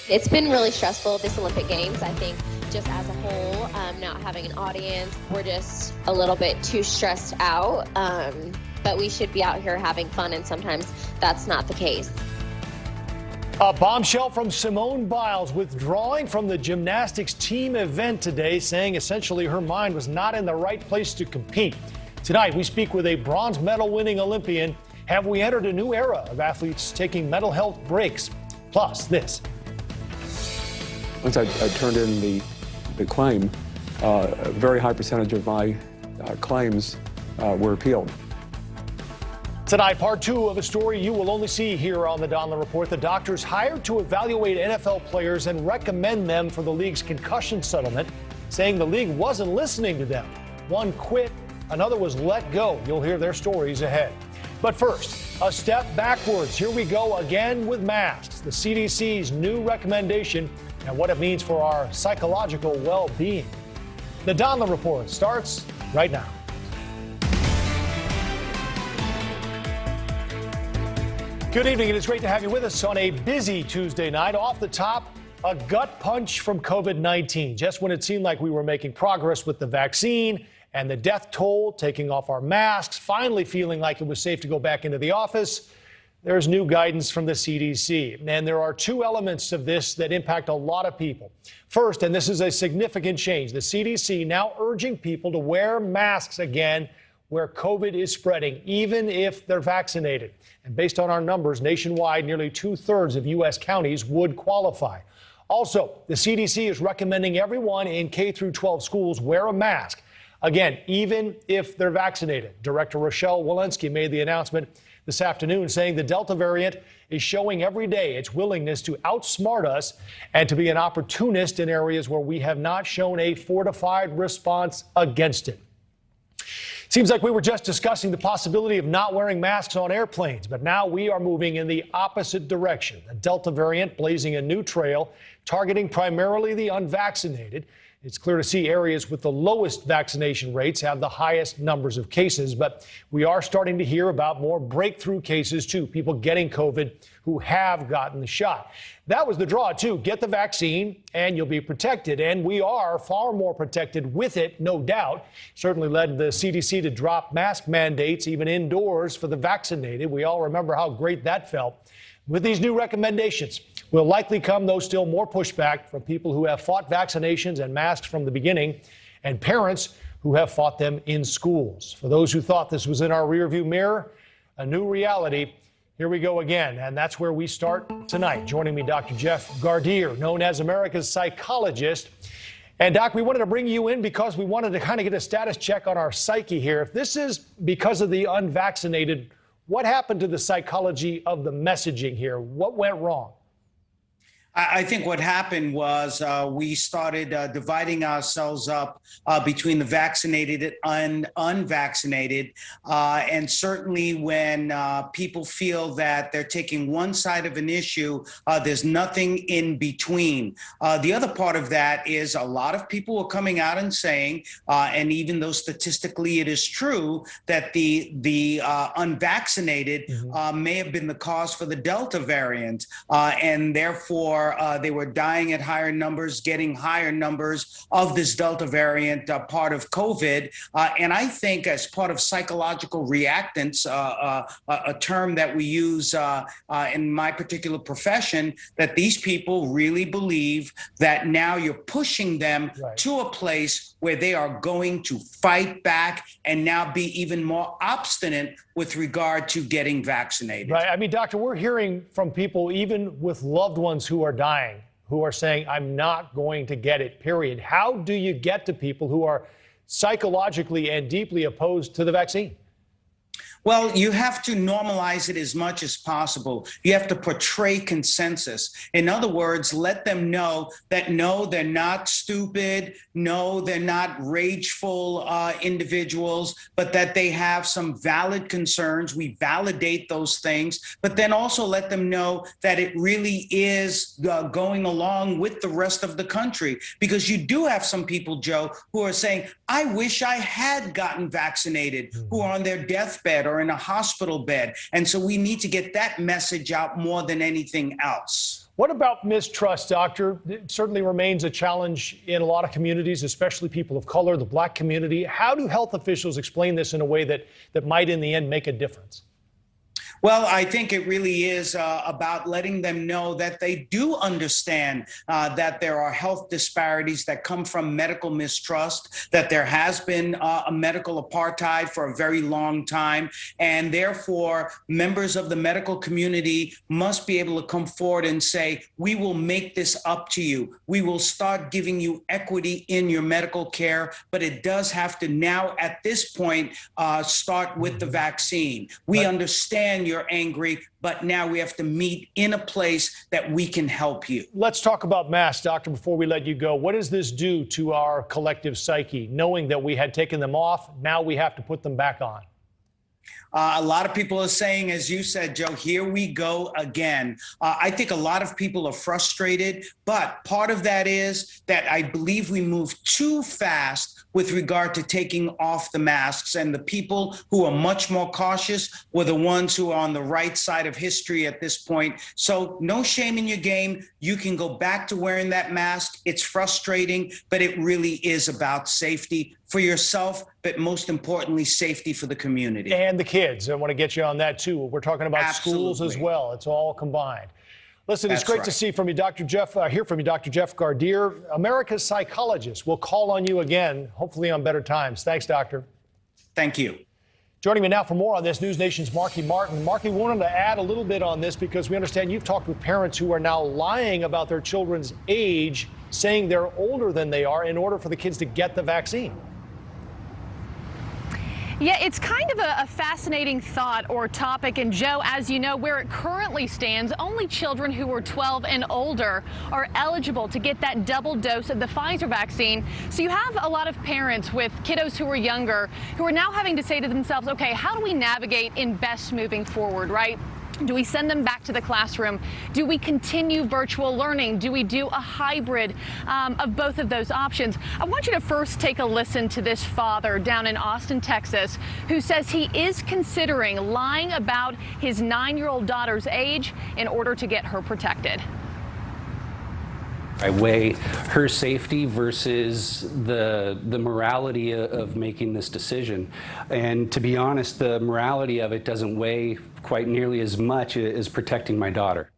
It's been really stressful, this Olympic Games. I think just as a whole, not having an audience, we're just a little bit too stressed out. But we should be out here having fun, and sometimes that's not the case. A bombshell from Simone Biles withdrawing from the gymnastics team event today, saying essentially her mind was not in the right place to compete. Tonight, we speak with a bronze medal winning Olympian. Have we entered a new era of athletes taking mental health breaks? Plus this. Once I turned in the claim, a very high percentage of my claims were appealed. Tonight, part two of a story you will only see here on the Donlin Report. The doctors hired to evaluate NFL players and recommend them for the league's concussion settlement, saying the league wasn't listening to them. One quit, another was let go. You'll hear their stories ahead. But first, a step backwards. Here we go again with masks, the CDC's new recommendation, and what it means for our psychological well-being. The Donlin Report starts right now. Good evening, and it's great to have you with us on a busy Tuesday night. Off the top, a gut punch from COVID-19. Just when it seemed like we were making progress with the vaccine and the death toll, taking off our masks, finally feeling like it was safe to go back into the office, there's new guidance from the CDC. And there are two elements of this that impact a lot of people. First, and this is a significant change, the CDC now urging people to wear masks again where COVID is spreading, even if they're vaccinated. And based on our numbers, nationwide, nearly 2/3 of U.S. counties would qualify. Also, the CDC is recommending everyone in K through 12 schools wear a mask. Again, even if they're vaccinated. Director Rochelle Walensky made the announcement this afternoon, saying the Delta variant is showing every day its willingness to outsmart us and to be an opportunist in areas where we have not shown a fortified response against it. Seems like we were just discussing the possibility of not wearing masks on airplanes, but now we are moving in the opposite direction. The Delta variant blazing a new trail, targeting primarily the unvaccinated. It's clear to see areas with the lowest vaccination rates have the highest numbers of cases, but we are starting to hear about more breakthrough cases, too, people getting COVID who have gotten the shot. That was the draw, too. Get the vaccine and you'll be protected, and we are far more protected with it, no doubt. Certainly led the CDC to drop mask mandates, even indoors, for the vaccinated. We all remember how great that felt. With these new recommendations, will likely come, though, still more pushback from people who have fought vaccinations and masks from the beginning, and parents who have fought them in schools. For those who thought this was in our rearview mirror, a new reality. Here we go again, and that's where we start tonight. Joining me, Dr. Jeff Gardner, known as America's psychologist. And, Doc, we wanted to bring you in because we wanted to kind of get a status check on our psyche here. If this is because of the unvaccinated, what happened to the psychology of the messaging here? What went wrong? I think what happened was we started dividing ourselves up between the vaccinated and unvaccinated. And certainly when people feel that they're taking one side of an issue, there's nothing in between. The other part of that is a lot of people are coming out and saying, and even though statistically it is true, that the unvaccinated may have been the cause for the Delta variant, and therefore they were dying at higher numbers, getting higher numbers of this Delta variant, part of COVID. And I think as part of psychological reactance, a term that we use in my particular profession, that these people really believe that now you're pushing them to a place where they are going to fight back and now be even more obstinate with regard to getting vaccinated. Right. I mean, Doctor, we're hearing from people, even with loved ones who are dying, who are saying, I'm not going to get it, period. How do you get to people who are psychologically and deeply opposed to the vaccine? Well, you have to normalize it as much as possible. You have to portray consensus. In other words, let them know that no, they're not stupid. No, they're not rageful individuals, but that they have some valid concerns. We validate those things, but then also let them know that it really is going along with the rest of the country. Because you do have some people, Joe, who are saying, I wish I had gotten vaccinated, who are on their deathbed or in a hospital bed. And so we need to get that message out more than anything else. What about mistrust, doctor? It certainly remains a challenge in a lot of communities, especially people of color, the Black community. How do health officials explain this in a way that might, in the end, make a difference? Well, I think it really is about letting them know that they do understand that there are health disparities that come from medical mistrust, that there has been a medical apartheid for a very long time, and therefore members of the medical community must be able to come forward and say, we will make this up to you. We will start giving you equity in your medical care, but it does have to now at this point start with the vaccine. We understand you're angry, but now we have to meet in a place that we can help you. Let's talk about masks, doctor, before we let you go. What does this do to our collective psyche, knowing that we had taken them off, now we have to put them back on? A lot of people are saying, as you said, Joe, here we go again. I think a lot of people are frustrated, but part of that is that I believe we moved too fast with regard to taking off the masks. And the people who are much more cautious were the ones who are on the right side of history at this point. So no shame in your game. You can go back to wearing that mask. It's frustrating, but it really is about safety for yourself, but most importantly, safety for the community. And the kids. I want to get you on that, too. We're talking about Absolutely. schools as well. It's all combined. Listen, it's That's great right. to see from you, hear from you, Dr. Jeff Gardner, America's psychologist. We'll call on you again, hopefully on better times. Thanks, doctor. Thank you. Joining me now for more on this, News Nation's Marky Martin. Marky, wanted to add a little bit on this because we understand you've talked with parents who are now lying about their children's age, saying they're older than they are in order for the kids to get the vaccine. Yeah, it's kind of a fascinating thought or topic. And Joe, as you know, where it currently stands, only children who are 12 and older are eligible to get that double dose of the Pfizer vaccine. So you have a lot of parents with kiddos who are younger who are now having to say to themselves, okay, how do we navigate in best moving forward, right? Do we send them back to the classroom? Do we continue virtual learning? Do we do a hybrid of both of those options? I want you to first take a listen to this father down in Austin, Texas, who says he is considering lying about his 9-year-old daughter's age in order to get her protected. I weigh her safety versus the morality of making this decision. And to be honest, the morality of it doesn't weigh quite nearly as much as protecting my daughter.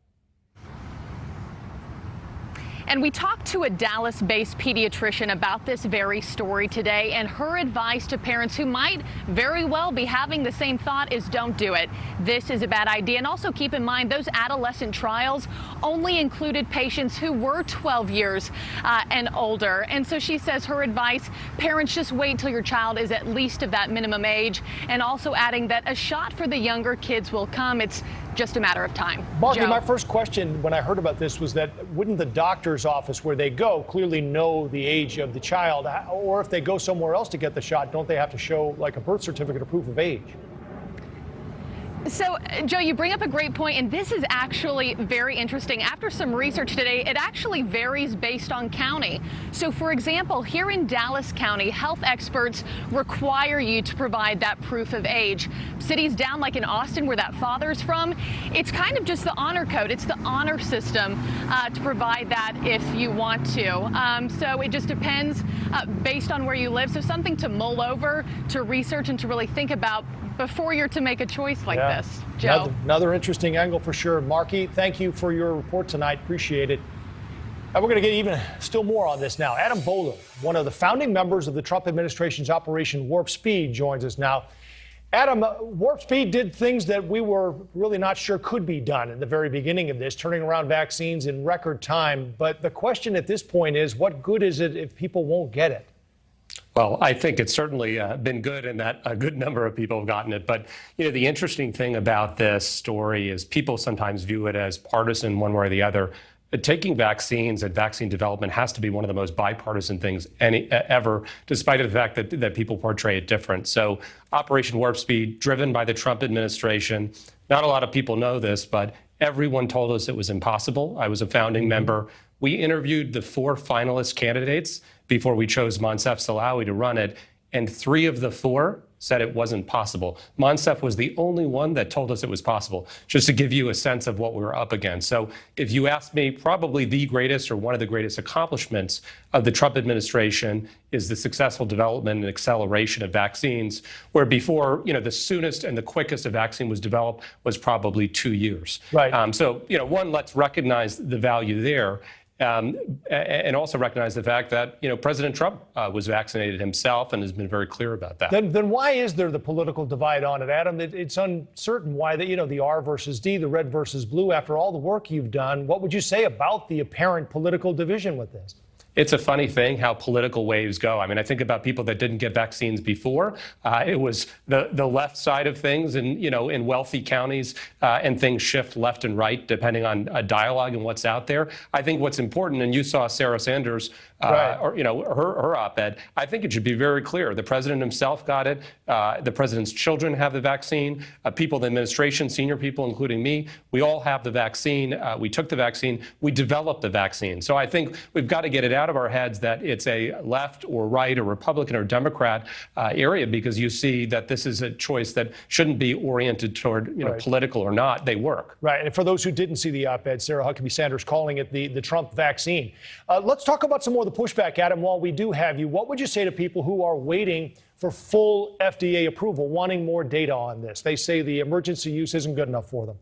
And we talked to a Dallas-based pediatrician about this very story today, and her advice to parents who might very well be having the same thought is don't do it. This is a bad idea. And also keep in mind those adolescent trials only included patients who were 12 years and older. And so she says her advice, parents, just wait till your child is at least of that minimum age, and also adding that a shot for the younger kids will come. It's just a matter of time. Marky, Joe? my first question when I heard about this was that wouldn't the doctor's office where they go clearly know the age of the child? Or if they go somewhere else to get the shot, don't they have to show like a birth certificate or proof of age? So, Joe, you bring up a great point, and this is actually very interesting. After some research today, it actually varies based on county. So, for example, here in Dallas County, health experts require you to provide that proof of age. Cities down like in Austin, where that father's from, it's kind of just the honor code. It's the honor system to provide that if you want to. So it just depends based on where you live. So something to mull over, to research, and to really think about before you're to make a choice like this, Joe. Another interesting angle for sure. Marky, thank you for your report tonight. Appreciate it. And we're going to get even still more on this now. Adam Boulware, one of the founding members of the Trump administration's Operation Warp Speed, joins us now. Adam, Warp Speed did things that we were really not sure could be done at the very beginning of this, turning around vaccines in record time. But the question at this point is, what good is it if people won't get it? Well, I think it's certainly been good in that a good number of people have gotten it. But, you know, the interesting thing about this story is people sometimes view it as partisan one way or the other. But taking vaccines and vaccine development has to be one of the most bipartisan things ever, despite the fact that people portray it different. So Operation Warp Speed, driven by the Trump administration. Not a lot of people know this, but everyone told us it was impossible. I was a founding member. We interviewed the 4 finalist candidates before we chose Moncef Slaoui to run it, and 3 of the 4 said it wasn't possible. Moncef was the only one that told us it was possible, just to give you a sense of what we were up against. So if you ask me, probably the greatest or one of the greatest accomplishments of the Trump administration is the successful development and acceleration of vaccines, where before, the soonest and the quickest a vaccine was developed was probably 2 years. Right. So, one, let's recognize the value there. And also recognize the fact that, President Trump was vaccinated himself and has been very clear about that. Then why is there the political divide on it, Adam? It's uncertain why the R versus D, the red versus blue. After all the work you've done, what would you say about the apparent political division with this? It's a funny thing how political waves go. I mean, I think about people that didn't get vaccines before. It was the left side of things, and in wealthy counties, and things shift left and right depending on dialogue and what's out there. I think what's important, and you saw Sarah Sanders, right. or her op-ed. I think it should be very clear. The president himself got it. The president's children have the vaccine. People in the administration, senior people, including me, we all have the vaccine. We took the vaccine. We developed the vaccine. So I think we've got to get it out of our heads that it's a left or right or Republican or Democrat area, because you see that this is a choice that shouldn't be oriented toward right. political or not. They work. Right. And for those who didn't see the op-ed, Sarah Huckabee Sanders calling it the Trump vaccine. Let's talk about some more of the pushback, Adam, while we do have you. What would you say to people who are waiting for full FDA approval, wanting more data on this? They say the emergency use isn't good enough for them.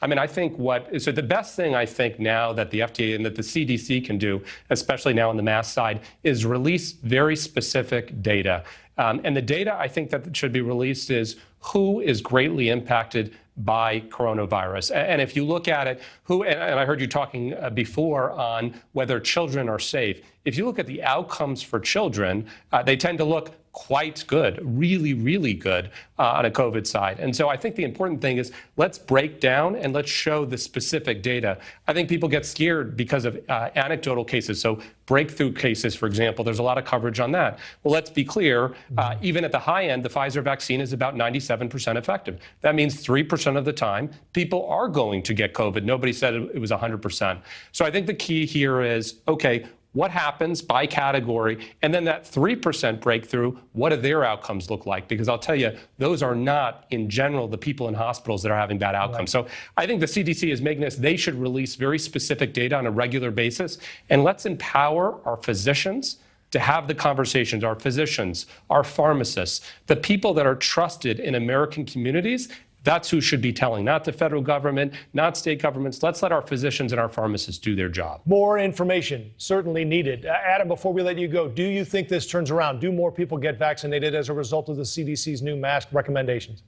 I mean, I think so the best thing I think now that the FDA and that the CDC can do, especially now on the mask side, is release very specific data. And the data I think that should be released is who is greatly impacted by coronavirus. And if you look at it, and I heard you talking before on whether children are safe. If you look at the outcomes for children, they tend to look quite good, really, really good on a COVID side. And so I think the important thing is let's break down and let's show the specific data. I think people get scared because of anecdotal cases. So breakthrough cases, for example, there's a lot of coverage on that. Well, let's be clear, even at the high end, the Pfizer vaccine is about 97% effective. That means 3% of the time, people are going to get COVID. Nobody said it was 100%. So I think the key here is, okay, what happens by category? And then that 3% breakthrough, what do their outcomes look like? Because I'll tell you, those are not, in general, the people in hospitals that are having bad outcomes. Right. So I think the CDC is making this, they should release very specific data on a regular basis. And let's empower our physicians to have the conversations, our physicians, our pharmacists, the people that are trusted in American communities. That's who should be telling, not the federal government, not state governments. Let's let our physicians and our pharmacists do their job. More information certainly needed. Adam, before we let you go, do you think this turns around? Do more people get vaccinated as a result of the CDC's new mask recommendations?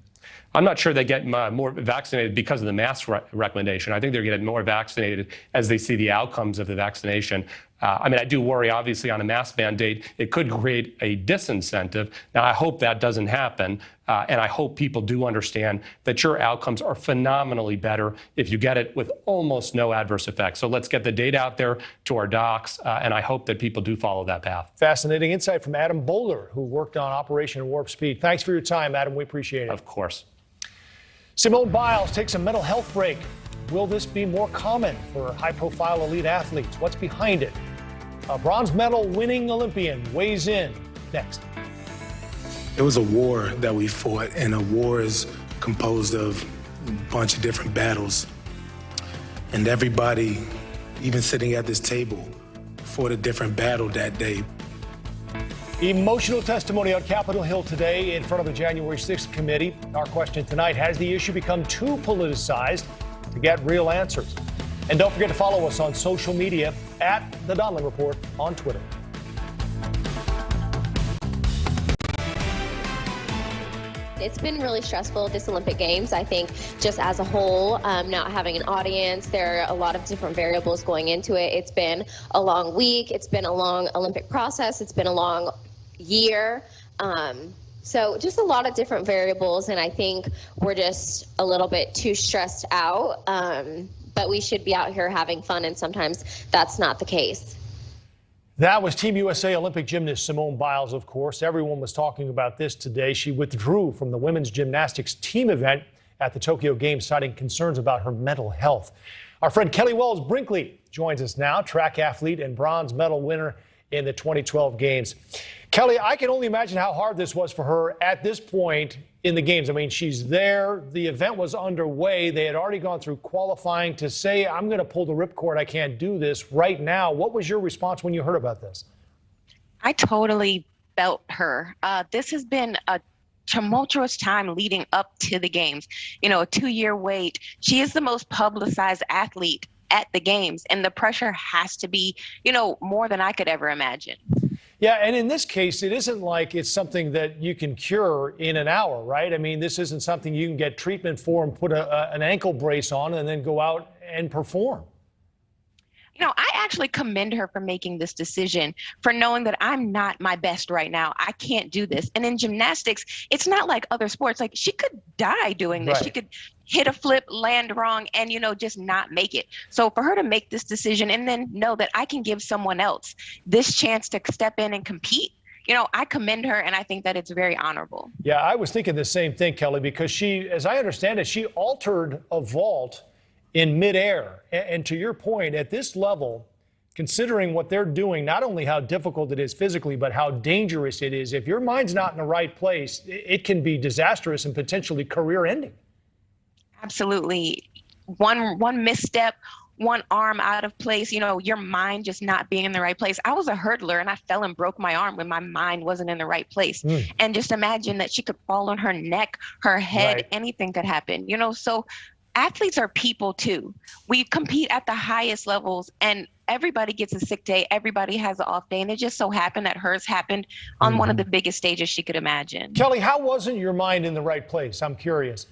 I'm not sure they get more vaccinated because of the mask recommendation. I think they're getting more vaccinated as they see the outcomes of the vaccination. I mean, I do worry, obviously, on a mask mandate, it could create a disincentive. Now, I hope that doesn't happen, and I hope people do understand that your outcomes are phenomenally better if you get it with almost no adverse effects. So let's get the data out there to our docs, and I hope that people do follow that path. Fascinating insight from Adam Boulware, who worked on Operation Warp Speed. Thanks for your time, Adam. We appreciate it. Of course. Simone Biles takes a mental health break. Will this be more common for high-profile elite athletes? What's behind it? A bronze medal winning Olympian weighs in next. It was a war that we fought, and a war is composed of a bunch of different battles. And everybody, even sitting at this table, fought a different battle that day. Emotional testimony on Capitol Hill today in front of the January 6th committee. Our question tonight, has the issue become too politicized to get real answers? And don't forget to follow us on social media at The Donlin Report on Twitter. It's been really stressful, this Olympic Games. I think just as a whole, not having an audience, there are a lot of different variables going into it. It's been a long week. It's been a long Olympic process. It's been a long year. So just a lot of different variables, and I think we're just a little bit too stressed out. But we should be out here having fun, and sometimes that's not the case. That was Team USA Olympic gymnast Simone Biles, of course. Everyone was talking about this today. She withdrew from the women's gymnastics team event at the Tokyo Games, citing concerns about her mental health. Our friend Kelly Wells Brinkley joins us now, track athlete and bronze medal winner in the 2012 games. Kelly, I can only imagine how hard this was for her at this point in the games. I mean, she's there. The event was underway. They had already gone through qualifying. To say, I'm going to pull the ripcord, I can't do this right now. What was your response when you heard about this? I totally felt her. This has been a tumultuous time leading up to the games. You know, a 2-year wait. She is the most publicized athlete at the games, and the pressure has to be, you know, more than I could ever imagine. Yeah, and in this case, it isn't like it's something that you can cure in an hour, right? I mean, this isn't something you can get treatment for and put an ankle brace on and then go out and perform. You know, I actually commend her for making this decision, for knowing that I'm not my best right now. I can't do this. And in gymnastics, it's not like other sports. Like, she could die doing this. Right. She could hit a flip, land wrong, and, you know, just not make it. So for her to make this decision and then know that I can give someone else this chance to step in and compete, you know, I commend her, and I think that it's very honorable. Yeah, I was thinking the same thing, Kelly, because she, as I understand it, she altered a vault in midair. And to your point, at this level, considering what they're doing, not only how difficult it is physically, but how dangerous it is, if your mind's not in the right place, it can be disastrous and potentially career-ending. Absolutely. One misstep, one arm out of place, you know, your mind just not being in the right place. I was a hurdler and I fell and broke my arm when my mind wasn't in the right place. And just imagine that she could fall on her neck, her head, right. Anything could happen, you know, so athletes are people too. We compete at the highest levels, and everybody gets a sick day. Everybody has an off day. And it just so happened that hers happened on one of the biggest stages she could imagine. Kelly, how wasn't your mind in the right place? I'm curious.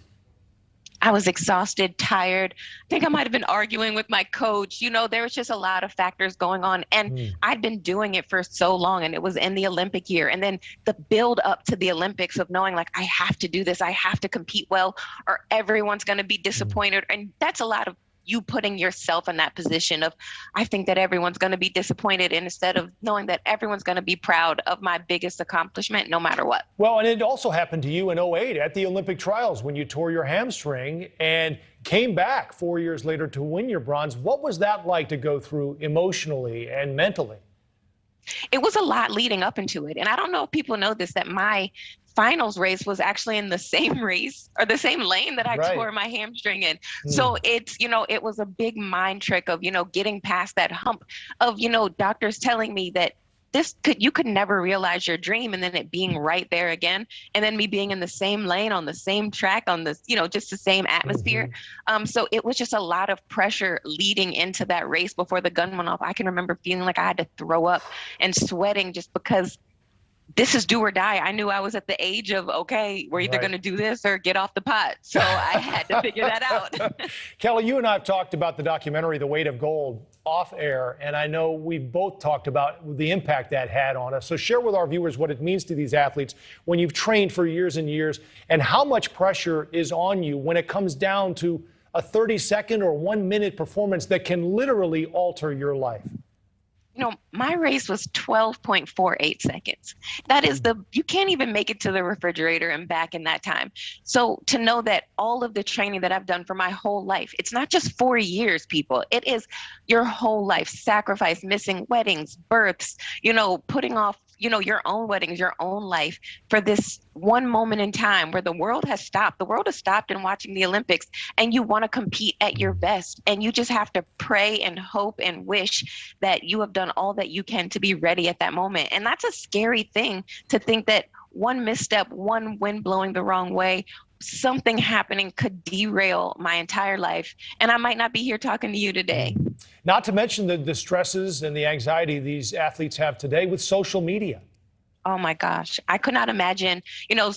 I was exhausted, tired. I think I might have been arguing with my coach. You know, there was just a lot of factors going on. And I'd been doing it for so long, and it was in the Olympic year. And then the build up to the Olympics of knowing, like, I have to do this. I have to compete well, or everyone's going to be disappointed. And that's a lot of you putting yourself in that position of, I think that everyone's going to be disappointed, and instead of knowing that everyone's going to be proud of my biggest accomplishment, no matter what. Well, and it also happened to you in 2008 at the Olympic trials when you tore your hamstring and came back 4 years later to win your bronze. What was that like to go through emotionally and mentally? It was a lot leading up into it. And I don't know if people know this, that my finals race was actually in the same race or the same lane that I tore my hamstring in. So it's, you know, it was a big mind trick of, you know, getting past that hump of, you know, doctors telling me that you could never realize your dream, and then it being right there again, and then me being in the same lane on the same track on the, you know, just the same atmosphere. So it was just a lot of pressure leading into that race before the gun went off. I can remember feeling like I had to throw up and sweating just because this is do or die. I knew I was at the age of, okay, we're either going to do this or get off the pot. So I had to figure that out. Kelly, you and I have talked about the documentary, The Weight of Gold, off air, and I know we've both talked about the impact that had on us. So share with our viewers what it means to these athletes when you've trained for years and years, and how much pressure is on you when it comes down to a 30-second or 1-minute performance that can literally alter your life. You know, my race was 12.48 seconds. That is you can't even make it to the refrigerator and back in that time. So to know that all of the training that I've done for my whole life, it's not just 4 years, people. It is your whole life, sacrifice, missing weddings, births, you know, putting off, you know, your own weddings, your own life for this one moment in time where the world has stopped. The world has stopped in watching the Olympics, and you want to compete at your best. And you just have to pray and hope and wish that you have done all that you can to be ready at that moment. And that's a scary thing, to think that one misstep, one wind blowing the wrong way, something happening could derail my entire life. And I might not be here talking to you today. Not to mention the stresses and the anxiety these athletes have today with social media. Oh my gosh, I could not imagine. You know,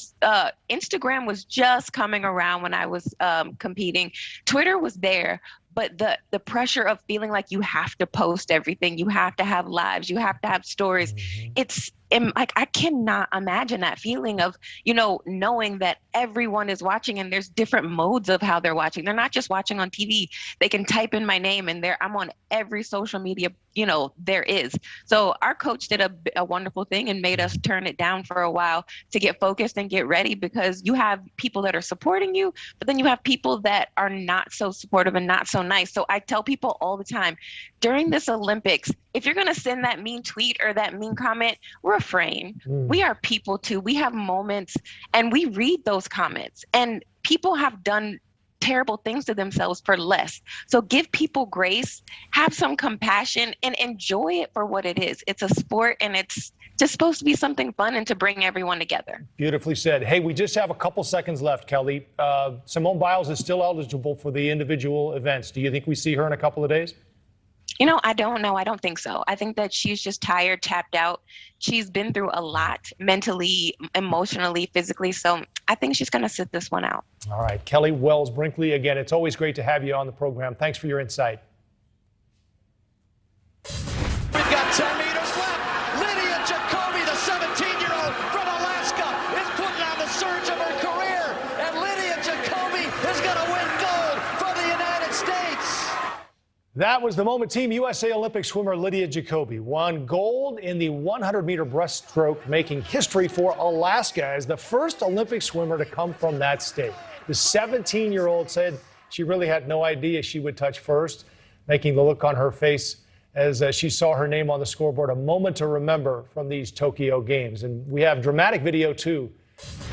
Instagram was just coming around when I was competing. Twitter was there, but the pressure of feeling like you have to post everything, you have to have lives, you have to have stories. It's like, I cannot imagine that feeling of, you know, knowing that everyone is watching, and there's different modes of how they're watching. They're not just watching on TV. They can type in my name, and I'm on every social media there is. So our coach did a wonderful thing and made us turn it down for a while to get focused and get ready, because you have people that are supporting you, but then you have people that are not so supportive and not so nice. So I tell people all the time, during this Olympics, if you're going to send that mean tweet or that mean comment, refrain. We are people too. We have moments and we read those comments, and people have done terrible things to themselves for less. So give people grace, have some compassion, and enjoy it for what it is. It's a sport, and it's just supposed to be something fun and to bring everyone together. Beautifully said. Hey, we just have a couple seconds left, Kelly. Simone Biles is still eligible for the individual events. Do you think we see her in a couple of days? I don't know. I don't think so. I think that she's just tired, tapped out. She's been through a lot mentally, emotionally, physically. So I think she's going to sit this one out. All right. Kelly Wells Brinkley, again, it's always great to have you on the program. Thanks for your insight. We've got 10 meters left. Lydia Jacoby, the 17-year-old from Alaska, is putting on the surge of her career. And Lydia Jacoby is going to win gold for the United States. That was the moment. Team USA Olympic swimmer Lydia Jacoby won gold in the 100-meter breaststroke, making history for Alaska as the first Olympic swimmer to come from that state. The 17-year-old said she really had no idea she would touch first, making the look on her face as she saw her name on the scoreboard, a moment to remember from these Tokyo Games. And we have dramatic video, too,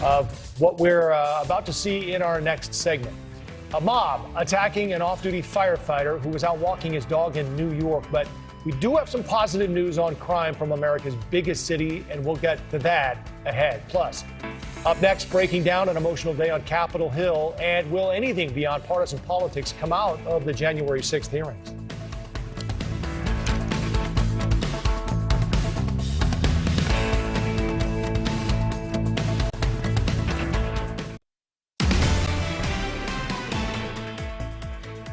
of what we're about to see in our next segment. A mob attacking an off-duty firefighter who was out walking his dog in New York. But we do have some positive news on crime from America's biggest city, and we'll get to that ahead. Plus, up next, breaking down an emotional day on Capitol Hill, and will anything beyond partisan politics come out of the January 6th hearings?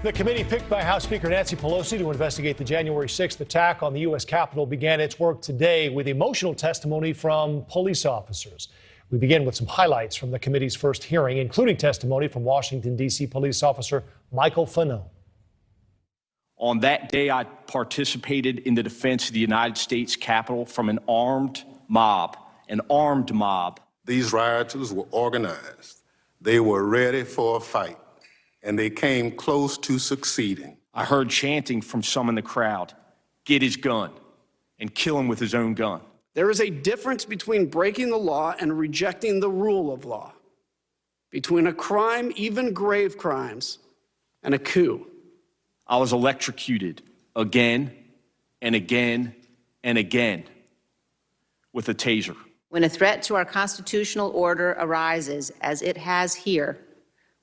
The committee picked by House Speaker Nancy Pelosi to investigate the January 6th attack on the U.S. Capitol began its work today with emotional testimony from police officers. We begin with some highlights from the committee's first hearing, including testimony from Washington, D.C. police officer Michael Fanone. On that day, I participated in the defense of the United States Capitol from an armed mob. These rioters were organized. They were ready for a fight, and they came close to succeeding. I heard chanting from some in the crowd, "Get his gun," and kill him with his own gun. There is a difference between breaking the law and rejecting the rule of law, between a crime, even grave crimes, and a coup. I was electrocuted again and again and again with a taser. When a threat to our constitutional order arises, as it has here,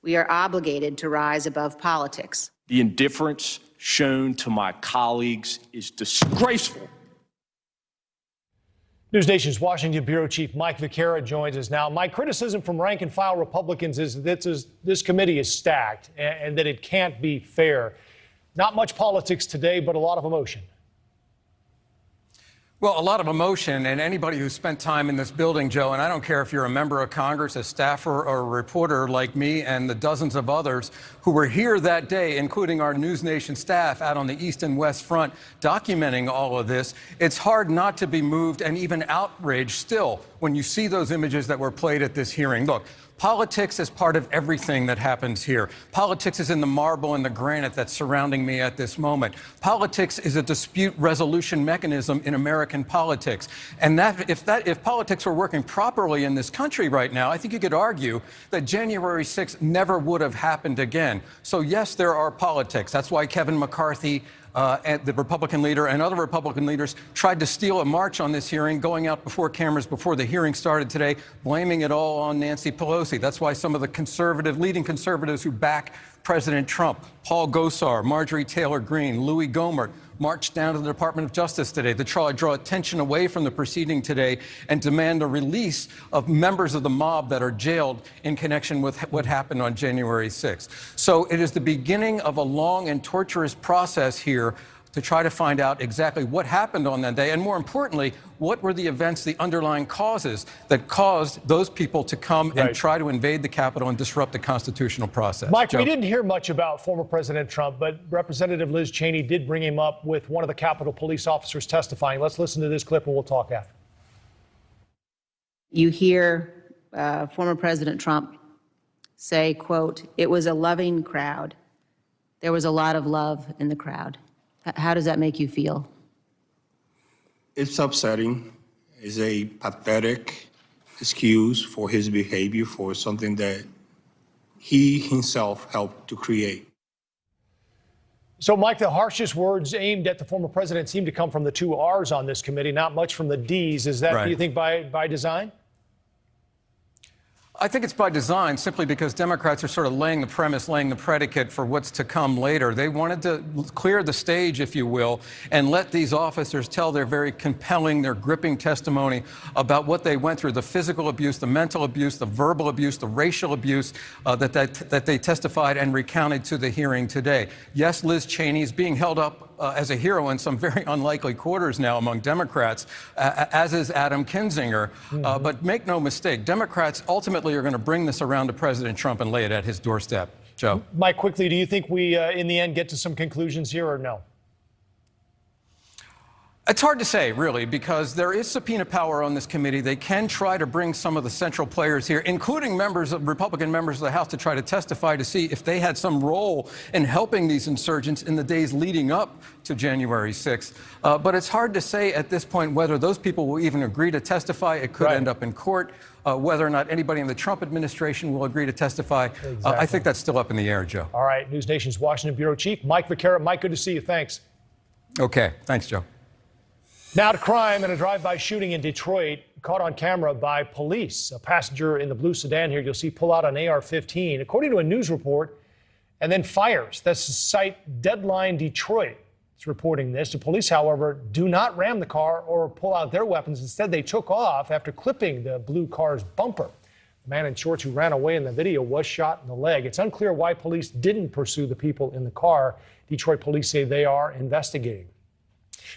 we are obligated to rise above politics. The indifference shown to my colleagues is disgraceful. NewsNation's Washington Bureau Chief Mike Vaquera joins us now. My criticism from rank-and-file Republicans is that this committee is stacked and that it can't be fair. Not much politics today, but a lot of emotion. Well, a lot of emotion, and anybody who spent time in this building, Joe, and I don't care if you're a member of Congress, a staffer, or a reporter like me and the dozens of others who were here that day, including our NewsNation staff out on the East and West Front, documenting all of this, it's hard not to be moved and even outraged still when you see those images that were played at this hearing. Look, politics is part of everything that happens here. Politics is in the marble and the granite that's surrounding me at this moment. Politics is a dispute resolution mechanism in American politics. And if politics were working properly in this country right now, I think you could argue that January 6th never would have happened again. So yes, there are politics. That's why Kevin McCarthy, the Republican leader, and other Republican leaders tried to steal a march on this hearing, going out before cameras before the hearing started today, blaming it all on Nancy Pelosi. That's why some of the leading conservatives who back President Trump, Paul Gosar, Marjorie Taylor Greene, Louis Gohmert, marched down to the Department of Justice today to try to draw attention away from the proceeding today and demand a release of members of the mob that are jailed in connection with what happened on January 6th. So it is the beginning of a long and torturous process here to try to find out exactly what happened on that day, and more importantly, what were the events, the underlying causes that caused those people to come and try to invade the Capitol and disrupt the constitutional process. Mike, Joe? we didn't hear much about former President Trump, but Representative Liz Cheney did bring him up with one of the Capitol police officers testifying. Let's listen to this clip and we'll talk after. You hear former President Trump say, quote, "It was a loving crowd. There was a lot of love in the crowd." How does that make you feel? It's upsetting. It's a pathetic excuse for his behavior, for something that he himself helped to create. So, Mike, the harshest words aimed at the former president seem to come from the two R's on this committee, not much from the D's. Is that, do you think, by design? I think it's by design, simply because Democrats are sort of laying the premise, laying the predicate for what's to come later. They wanted to clear the stage, if you will, and let these officers tell their very compelling, their gripping testimony about what they went through, the physical abuse, the mental abuse, the verbal abuse, the racial abuse that they testified and recounted to the hearing today. Yes, Liz Cheney is being held up as a hero in some very unlikely quarters now among Democrats, as is Adam Kinzinger. But make no mistake, Democrats ultimately are going to bring this around to President Trump and lay it at his doorstep. Joe? Mike, quickly, do you think we, in the end, get to some conclusions here or no? It's hard to say, really, because there is subpoena power on this committee. They can try to bring some of the central players here, including Republican members of the House, to try to testify to see if they had some role in helping these insurgents in the days leading up to January 6th. But it's hard to say at this point whether those people will even agree to testify. It could end up in court. Whether or not anybody in the Trump administration will agree to testify, I think that's still up in the air, Joe. All right, NewsNation's Washington Bureau Chief, Mike Vaccaro. Mike, good to see you. Thanks. Okay, thanks, Joe. Now to crime and a drive-by shooting in Detroit caught on camera by police. A passenger in the blue sedan here, you'll see, pull out an AR-15, according to a news report, and then fires. That's the site Deadline Detroit. It's reporting this. The police, however, do not ram the car or pull out their weapons. Instead, they took off after clipping the blue car's bumper. The man in shorts who ran away in the video was shot in the leg. It's unclear why police didn't pursue the people in the car. Detroit police say they are investigating.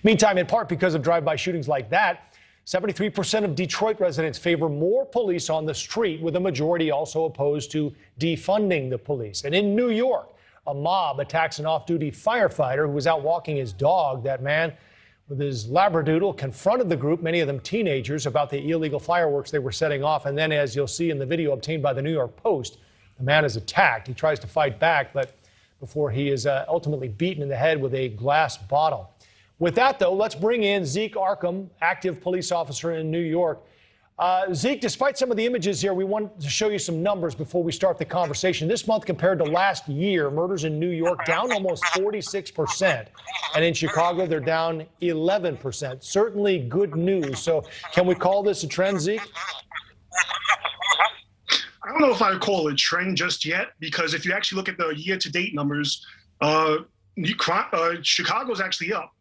Meantime, in part because of drive-by shootings like that, 73% of Detroit residents favor more police on the street, with a majority also opposed to defunding the police. And in New York, a mob attacks an off-duty firefighter who was out walking his dog. That man with his Labradoodle confronted the group, many of them teenagers, about the illegal fireworks they were setting off. And then, as you'll see in the video obtained by the New York Post, the man is attacked. He tries to fight back, but before he is ultimately beaten in the head with a glass bottle. With that, though, let's bring in Zeke Arkham, active police officer in New York. Zeke, despite some of the images here, we want to show you some numbers before we start the conversation. This month compared to last year, murders in New York down almost 46%. And in Chicago, they're down 11%. Certainly good news. So can we call this a trend, Zeke? I don't know if I would call it a trend just yet, because if you actually look at the year-to-date numbers, Chicago's actually up.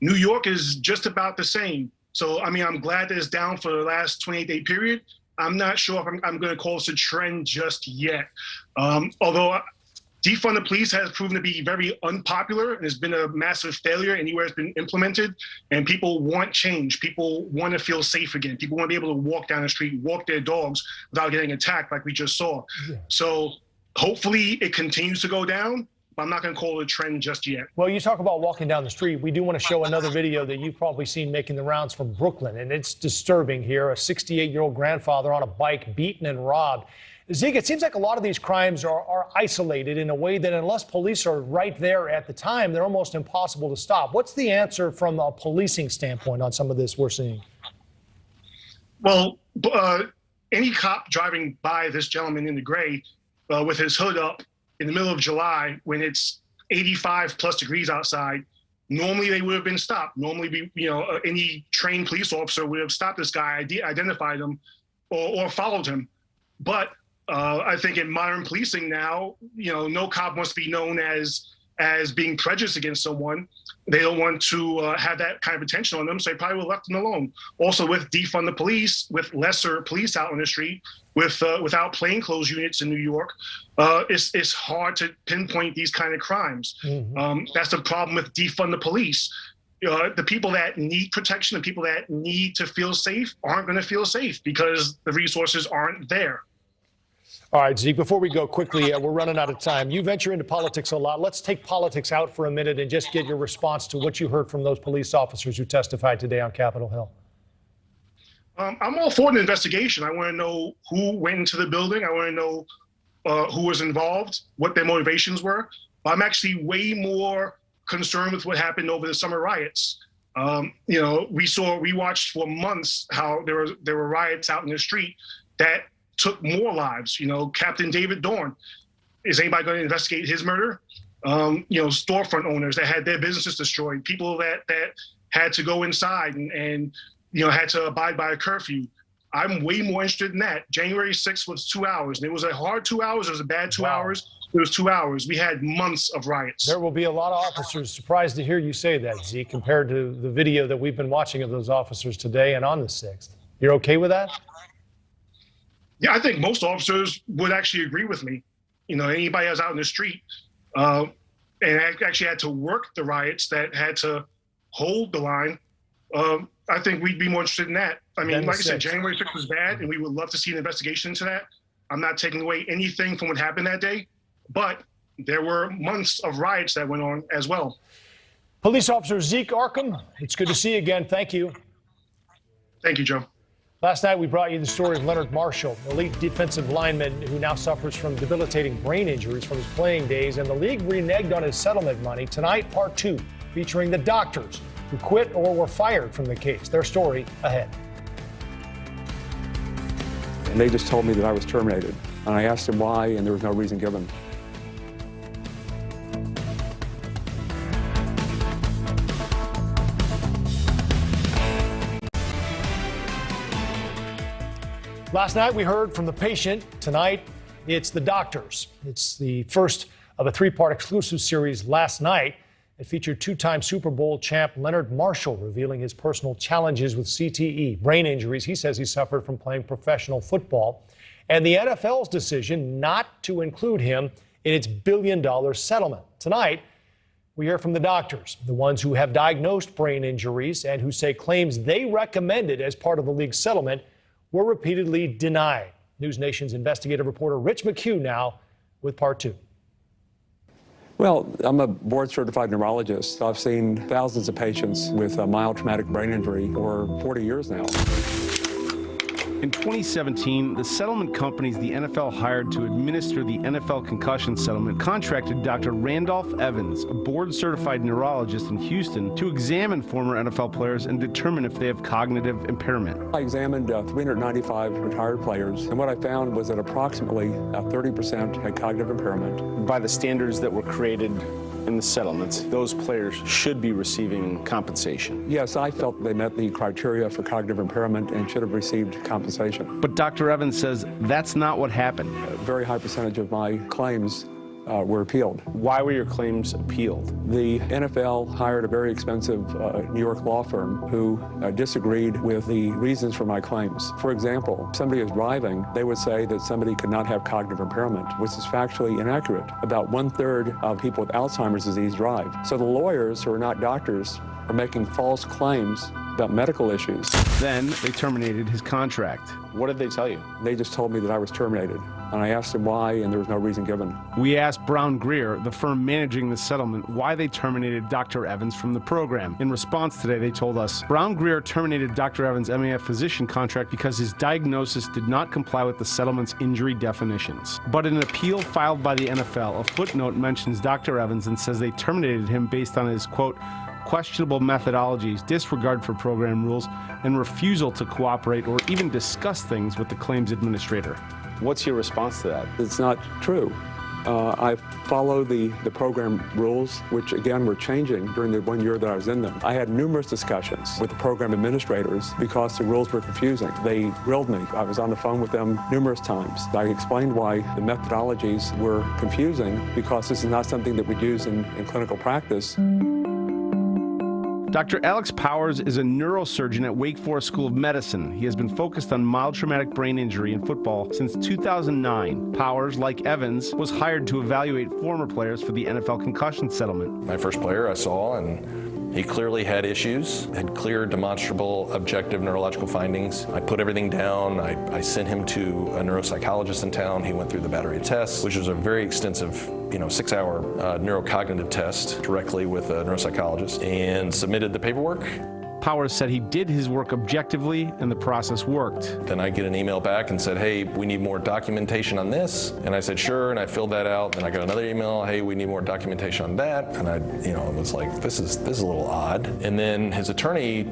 New York is just about the same. So, I mean, I'm glad that it's down for the last 28-day period. I'm not sure if I'm going to call this a trend just yet. Although defund the police has proven to be very unpopular and has been a massive failure anywhere it's been implemented. And people want change. People want to feel safe again. People want to be able to walk down the street, walk their dogs without getting attacked like we just saw. Yeah. So hopefully it continues to go down. I'm not going to call it a trend just yet. Well, you talk about walking down the street. We do want to show another video that you've probably seen making the rounds from Brooklyn, and it's disturbing here. A 68-year-old grandfather on a bike beaten and robbed. Zeke, it seems like a lot of these crimes are isolated in a way that unless police are right there at the time, they're almost impossible to stop. What's the answer from a policing standpoint on some of this we're seeing? Well, any cop driving by this gentleman in the gray with his hood up in the middle of July, when it's 85 plus degrees outside, normally they would have been stopped. Normally, any trained police officer would have stopped this guy, identified him, or followed him. But I think in modern policing now, no cop wants to be known as as being prejudiced against someone. They don't want to have that kind of attention on them, so they probably would have left them alone. Also, with defund the police, with lesser police out on the street, without plainclothes units in New York, it's hard to pinpoint these kind of crimes. That's the problem with defund the police. The people that need protection, the people that need to feel safe, aren't going to feel safe because the resources aren't there. All right, Zeke, before we go quickly, we're running out of time. You venture into politics a lot. Let's take politics out for a minute and just get your response to what you heard from those police officers who testified today on Capitol Hill. I'm all for an investigation. I want to know who went into the building. I want to know who was involved, what their motivations were. I'm actually way more concerned with what happened over the summer riots. We watched for months how there were riots out in the street that took more lives. Captain David Dorn, is anybody going to investigate his murder? Storefront owners that had their businesses destroyed, people that had to go inside and had to abide by a curfew. I'm way more interested in that. January 6th was 2 hours, and it was a hard 2 hours. It was a bad 2 hours. It was 2 hours. We had months of riots. There will be a lot of officers surprised to hear you say that, Zeke, compared to the video that we've been watching of those officers today and on the 6th. You're okay with that? Yeah, I think most officers would actually agree with me. Anybody that's out in the street and actually had to work the riots, that had to hold the line, I think we'd be more interested in that. I mean, like I said, January 6th was bad, and we would love to see an investigation into that. I'm not taking away anything from what happened that day, but there were months of riots that went on as well. Police Officer Zeke Arkham, it's good to see you again. Thank you. Thank you, Joe. Last night, we brought you the story of Leonard Marshall, elite defensive lineman who now suffers from debilitating brain injuries from his playing days, and the league reneged on his settlement money. Tonight, part 2, featuring the doctors who quit or were fired from the case. Their story ahead. And they just told me that I was terminated. And I asked them why, and there was no reason given. Last night, we heard from the patient. Tonight, it's the doctors. It's the first of a 3-part exclusive series last night. It featured 2-time Super Bowl champ Leonard Marshall revealing his personal challenges with CTE, brain injuries he says he suffered from playing professional football, and the NFL's decision not to include him in its billion-dollar settlement. Tonight, we hear from the doctors, the ones who have diagnosed brain injuries and who say claims they recommended as part of the league's settlement were repeatedly denied. NewsNation's investigative reporter Rich McHugh now with part 2. Well, I'm a board-certified neurologist. I've seen thousands of patients with a mild traumatic brain injury for 40 years now. In 2017, the settlement companies the NFL hired to administer the NFL concussion settlement contracted Dr. Randolph Evans, a board-certified neurologist in Houston, to examine former NFL players and determine if they have cognitive impairment. I examined 395 retired players, and what I found was that approximately 30% had cognitive impairment. By the standards that were created in the settlements, those players should be receiving compensation. Yes, I felt they met the criteria for cognitive impairment and should have received compensation. But Dr. Evans says that's not what happened. A very high percentage of my claims were appealed. Why were your claims appealed? The NFL hired a very expensive New York law firm who disagreed with the reasons for my claims. For example, if somebody is driving, they would say that somebody could not have cognitive impairment, which is factually inaccurate. About 1/3 of people with Alzheimer's disease drive. So the lawyers, who are not doctors, are making false claims about medical issues. Then they terminated his contract. What did they tell you? They just told me that I was terminated. And I asked them why, and there was no reason given. We asked Brown Greer, the firm managing the settlement, why they terminated Dr. Evans from the program. In response today, they told us, Brown Greer terminated Dr. Evans' MAF physician contract because his diagnosis did not comply with the settlement's injury definitions. But in an appeal filed by the NFL, a footnote mentions Dr. Evans and says they terminated him based on his, quote, questionable methodologies, disregard for program rules, and refusal to cooperate or even discuss things with the claims administrator. What's your response to that? It's not true. I follow the program rules, which again were changing during the 1 year that I was in them. I had numerous discussions with the program administrators because the rules were confusing. They grilled me. I was on the phone with them numerous times. I explained why the methodologies were confusing because this is not something that we use in clinical practice. Dr. Alex Powers is a neurosurgeon at Wake Forest School of Medicine. He has been focused on mild traumatic brain injury in football since 2009. Powers, like Evans, was hired to evaluate former players for the NFL concussion settlement. My first player I saw, and he clearly had issues, had clear, demonstrable, objective neurological findings. I put everything down. I sent him to a neuropsychologist in town. He went through the battery of tests, which was a very extensive 6-hour neurocognitive test directly with a neuropsychologist, and submitted the paperwork. Powers said he did his work objectively and the process worked. Then I get an email back and said, hey, we need more documentation on this. And I said, sure, and I filled that out. Then I got another email, hey, we need more documentation on that. And I was like, this is a little odd. And then his attorney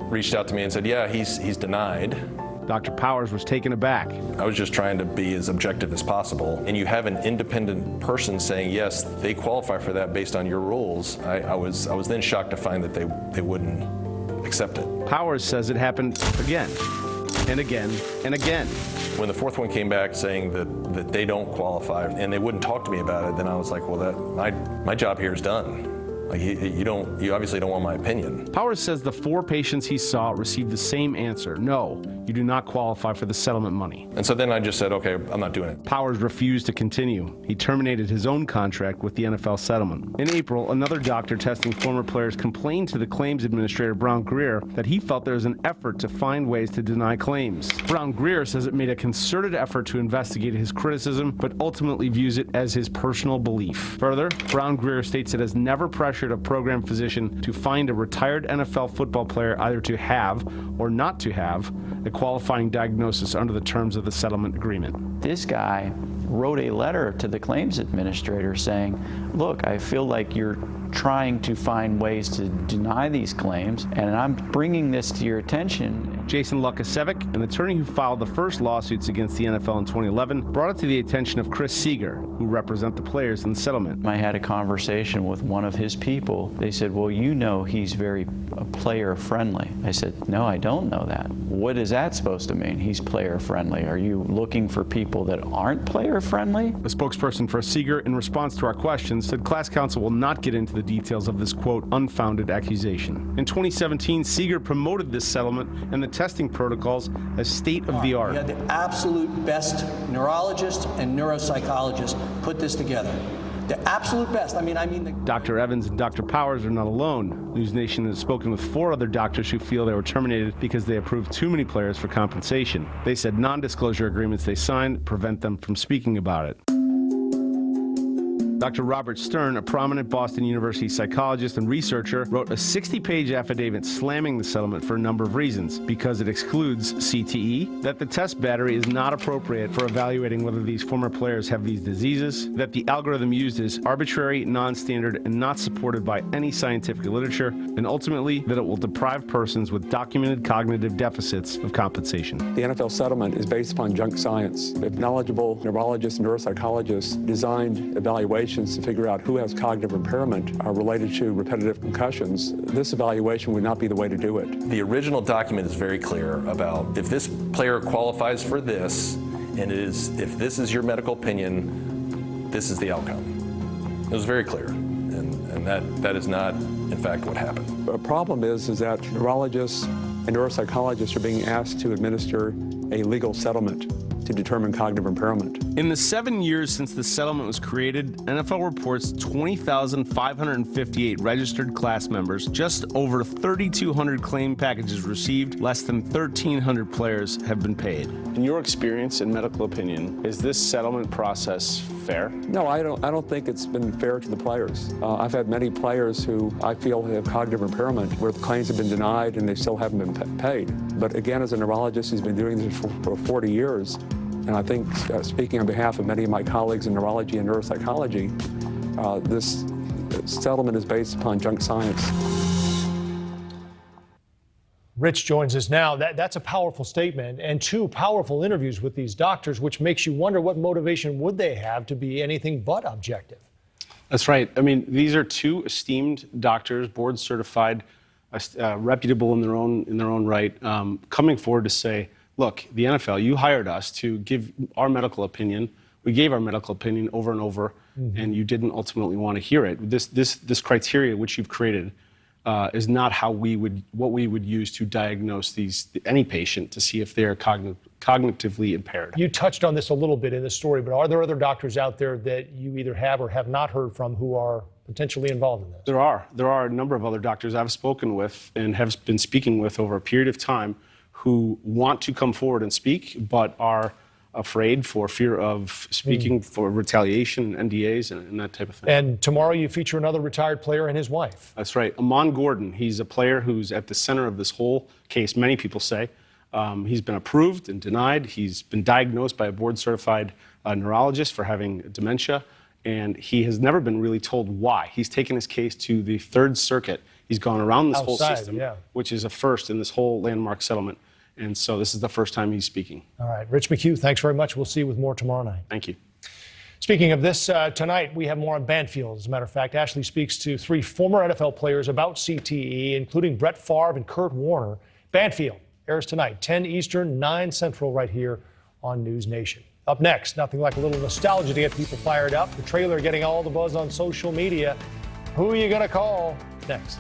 reached out to me and said, yeah, he's denied. Dr. Powers was taken aback. I was just trying to be as objective as possible. And you have an independent person saying, yes, they qualify for that based on your rules. I was then shocked to find that they wouldn't accept it. Powers says it happened again and again and again. When the fourth one came back saying that they don't qualify and they wouldn't talk to me about it, then I was like, well, my job here is done. Like you obviously don't want my opinion. Powers says the 4 patients he saw received the same answer. No, you do not qualify for the settlement money. And so then I just said, okay, I'm not doing it. Powers refused to continue. He terminated his own contract with the NFL settlement. In April, another doctor testing former players complained to the claims administrator, Brown Greer, that he felt there was an effort to find ways to deny claims. Brown Greer says it made a concerted effort to investigate his criticism, but ultimately views it as his personal belief. Further, Brown Greer states it has never pressured a program physician to find a retired NFL football player either to have or not to have a qualifying diagnosis under the terms of the settlement agreement. This guy wrote a letter to the claims administrator saying, look, I feel like you're trying to find ways to deny these claims, and I'm bringing this to your attention. Jason Lukasevic, an attorney who filed the first lawsuits against the NFL in 2011, brought it to the attention of Chris Seeger, who represent the players in the settlement. I had a conversation with one of his people. They said, well, you know he's very player-friendly. I said, no, I don't know that. What is that supposed to mean, he's player-friendly? Are you looking for people that aren't player-friendly? A spokesperson for Seeger, in response to our questions, said class counsel will not get into the details of this, quote, unfounded accusation. In 2017, Seeger promoted this settlement and the testing protocols as state-of-the-art. We had the absolute best neurologists and neuropsychologists put this together. The absolute best. Dr. Evans and Dr. Powers are not alone. NewsNation has spoken with 4 other doctors who feel they were terminated because they approved too many players for compensation. They said non-disclosure agreements they signed prevent them from speaking about it. Dr. Robert Stern, a prominent Boston University psychologist and researcher, wrote a 60-page affidavit slamming the settlement for a number of reasons. Because it excludes CTE, that the test battery is not appropriate for evaluating whether these former players have these diseases, that the algorithm used is arbitrary, non-standard, and not supported by any scientific literature, and ultimately that it will deprive persons with documented cognitive deficits of compensation. The NFL settlement is based upon junk science. If knowledgeable neurologists and neuropsychologists designed evaluations to figure out who has cognitive impairment related to repetitive concussions, this evaluation would not be the way to do it. The original document is very clear about if this player qualifies for this, and if this is your medical opinion, this is the outcome. It was very clear, and that is not, in fact, what happened. The problem is that neurologists and neuropsychologists are being asked to administer a legal settlement to determine cognitive impairment. In the 7 years since the settlement was created, NFL reports 20,558 registered class members, just over 3,200 claim packages received, less than 1,300 players have been paid. In your experience and medical opinion, is this settlement process fair? No, I don't think it's been fair to the players. I've had many players who I feel have cognitive impairment where the claims have been denied and they still haven't been paid. But again, as a neurologist who's been doing this for 40 years, and I think speaking on behalf of many of my colleagues in neurology and neuropsychology, this settlement is based upon junk science. Rich joins us now. That's a powerful statement and two powerful interviews with these doctors, which makes you wonder what motivation would they have to be anything but objective. That's right. I mean, these are two esteemed doctors, board certified, reputable in their own right, coming forward to say, look, the NFL, you hired us to give our medical opinion. We gave our medical opinion over and over, and you didn't ultimately want to hear it. This criteria which you've created is not what we would use to diagnose any patient to see if they are cognitively impaired. You touched on this a little bit in the story, but are there other doctors out there that you either have or have not heard from who are potentially involved in this? There are a number of other doctors I've spoken with and have been speaking with over a period of time who want to come forward and speak, but are afraid for fear of speaking for retaliation, NDAs, and that type of thing. And tomorrow you feature another retired player and his wife. That's right. Amon Gordon, he's a player who's at the center of this whole case, many people say. He's been approved and denied. He's been diagnosed by a board-certified neurologist for having dementia, and he has never been really told why. He's taken his case to the Third Circuit. He's gone around this whole system, which is a first in this whole landmark settlement. And so this is the first time he's speaking. All right. Rich McHugh, thanks very much. We'll see you with more tomorrow night. Thank you. Speaking of this, tonight we have more on Banfield. As a matter of fact, Ashley speaks to three former NFL players about CTE, including Brett Favre and Kurt Warner. Banfield airs tonight, 10 Eastern, 9 Central, right here on NewsNation. Up next, nothing like a little nostalgia to get people fired up. The trailer getting all the buzz on social media. Who are you going to call? Next.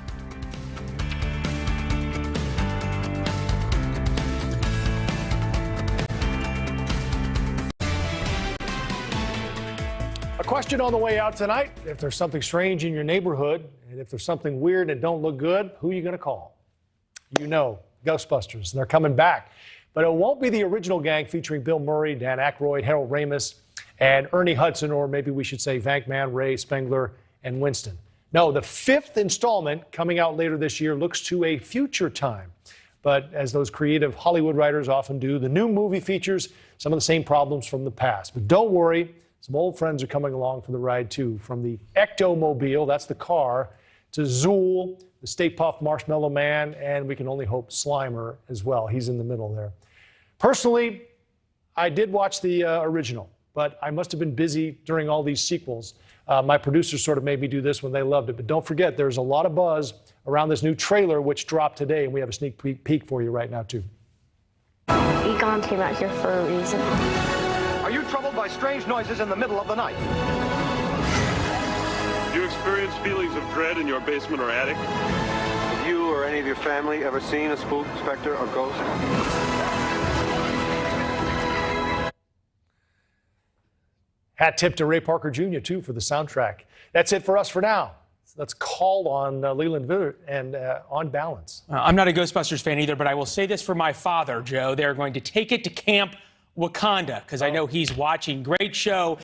A question on the way out tonight. If there's something strange in your neighborhood, and if there's something weird and don't look good, who are you going to call? You know, Ghostbusters, and they're coming back. But it won't be the original gang featuring Bill Murray, Dan Aykroyd, Harold Ramis, and Ernie Hudson, or maybe we should say Venkman, Ray, Spengler, and Winston. No, the 5th installment coming out later this year looks to a future time. But as those creative Hollywood writers often do, the new movie features some of the same problems from the past. But don't worry, some old friends are coming along for the ride too. From the Ectomobile, that's the car, to Zool, the Stay Puft Marshmallow Man, and we can only hope Slimer as well. He's in the middle there. Personally, I did watch the original, but I must have been busy during all these sequels. My producers sort of made me do this when they loved it. But don't forget, there's a lot of buzz around this new trailer which dropped today, and we have a sneak peek for you right now too. Egon came out here for a reason. Are you troubled by strange noises in the middle of the night? Do you experience feelings of dread in your basement or attic? Have you or any of your family ever seen a spook, specter, or ghost? Hat tip to Ray Parker Jr., too, for the soundtrack. That's it for us for now. Let's call on Leland Vitter and On Balance. I'm not a Ghostbusters fan either, but I will say this for my father, Joe. They're going to take it to Camp Wakanda, because I know he's watching. Great show.